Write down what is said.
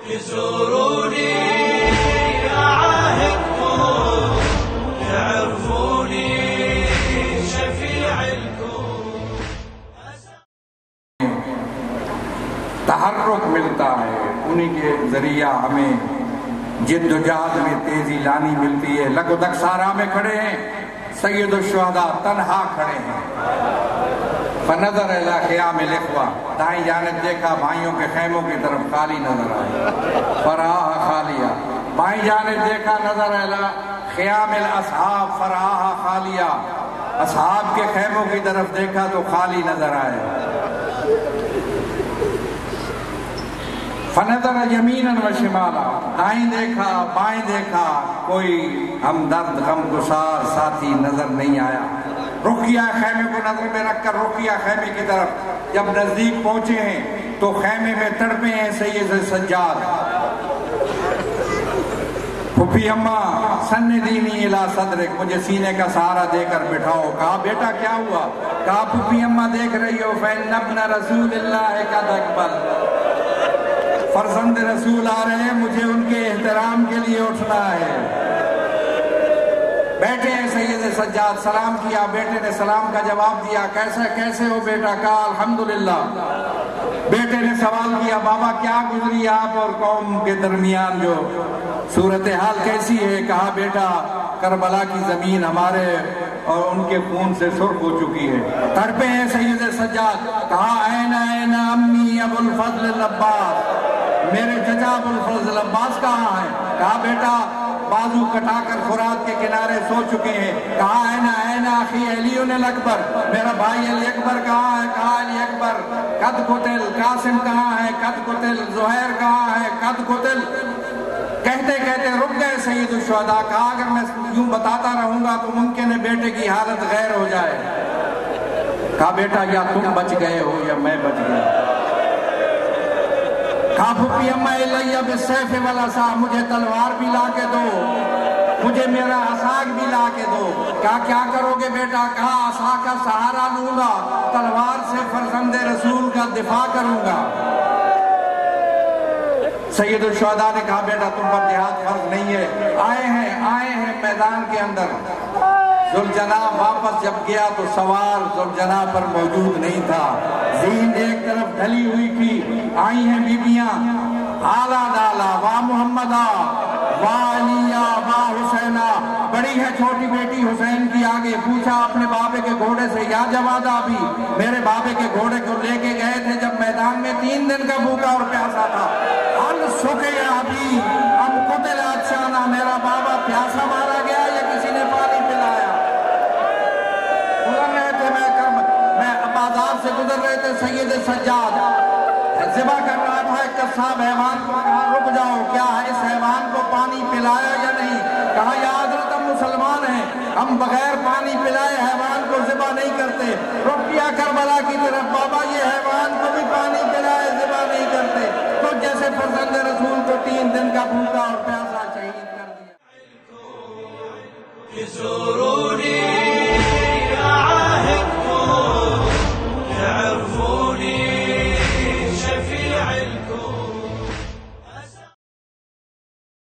يزوروني أعاهدكم يعرفوني شفيع الكون. تحرک ملتا ہے، انہی کے ذریعہ ہمیں جد و جہد میں تیزی لانی ملتی ہے۔ لگودک سارا میں کھڑے ہیں، سید الشہداء تنہا کھڑے ہیں۔ فنظر الی خیام الاخوہ، دائیں جانب دیکھا بھائیوں کے خیموں کی طرف خالی نظر آئے، فرآہا خالیہ۔ بائیں جانب دیکھا نظر الی خیام الاصحاب، فرآہا خالیہ۔ اصحاب کے خیموں کی طرف دیکھا تو خالی نظر آئے۔ فنظر یمینا و شمالا، دائیں دیکھا بائیں دیکھا، کوئی ہمدرد غم گسار ساتھی نظر نہیں آیا۔ رخ کیا خیمے کو نظر میں رکھ کر، رخ کیا خیمے کی طرف۔ جب نزدیک پہنچے ہیں تو خیمے میں تڑپے ہیں سید سجاد۔ پھپھی اماں سندینی الی صدرک، مجھے سینے کا سہارا دے کر بٹھاؤ۔ کہا بیٹا کیا ہوا؟ کہا پھپھی اماں دیکھ رہی ہو، فإن ابن رسول اللہ قد اقبل، فرزند رسول آ رہے ہیں، مجھے ان کے احترام کے لیے اٹھنا ہے۔ بیٹھے ہیں سید سجاد، سلام کیا، بیٹے نے سلام کا جواب دیا۔ کیسے ہو بیٹا؟ کہا الحمدللہ۔ بیٹے نے سوال کیا بابا کیا گزری آپ اور قوم کے درمیان جو صورتحال کیسی ہے؟ کہا بیٹا کربلا کی زمین ہمارے اور ان کے خون سے سرخ ہو چکی ہے۔ تڑپے ہیں سید سجاد۔ کہا این امی ابو الفضل العباس، میرے چچا ابو الفضل العباس کہاں ہیں؟ کہا بیٹا بازو کٹا کر فرات کے کنارے سو چکے ہیں۔ کہا این اخی علی الاکبر، میرا بھائی علی اکبر کہاں ہے؟ کہا علی اکبر قد قتل۔ قاسم کہاں ہے؟ قد قتل۔ زہیر کہاں ہے؟ قد قتل۔ کہتے کہتے رک گئے سید الشہداء۔ کہا اگر میں یوں بتاتا رہوں گا تو ممکن ہے بیٹے کی حالت غیر ہو جائے۔ کہا بیٹا یا تم بچ گئے ہو یا میں بچ گیا۔ کہا پھپھی اماں الیہ بالسیف والعصا، مجھے تلوار بھی لا کے دو، مجھے میرا عصا بھی لا کے دو۔ کہا کیا کرو گے بیٹا؟ کہا عصا کا سہارا لوں گا، تلوار سے فرزند رسول کا دفاع کروں گا۔ سید الشہداء نے کہا بیٹا تم پر جہاد فرض نہیں ہے، آئے ہیں میدان کے اندر۔ ذوالجناح واپس جب گیا تو سوار ذوالجناح پر موجود نہیں تھا، زین ایک طرف ڈھلی ہوئی تھی۔ آئی ہیں بیبیاں، آلہ ڈالا وا محمدہ وا علیہ وا حسینہ، بڑی ہے چھوٹی بیٹی حسین کی آگے۔ پوچھا اپنے بابے کے گھوڑے سے یا جوادہ بھی، میرے بابے کے گھوڑے کو لے کے گئے تھے جب میدان میں 3 دن کا بھوکا اور پیاسا تھا۔ سکیا ابھی ام قتل اچھانا، میرا بابا پیاسا مارا گیا یا کسی نے پانی پلایا؟ گزر رہے تھے میں بازار سے گزر رہے تھے، سید سجاد ذبح کر رہا تھا ایک قصاب حیوان کو۔ کہا رک جاؤ، کیا ہے اس حیوان کو پانی پلایا یا نہیں؟ کہا یا حضرت ہم مسلمان ہیں، ہم بغیر پانی پلائے حیوان کو ذبح نہیں کرتے۔ رک کیا کربلا کی طرف، بابا یہ حیوان کو بھی پانی پلائے ذبح نہیں کرتے۔ تو جیسے فرزند رسول کو 3 دن کا بھوکا اور پیاسا شہید کر دیا۔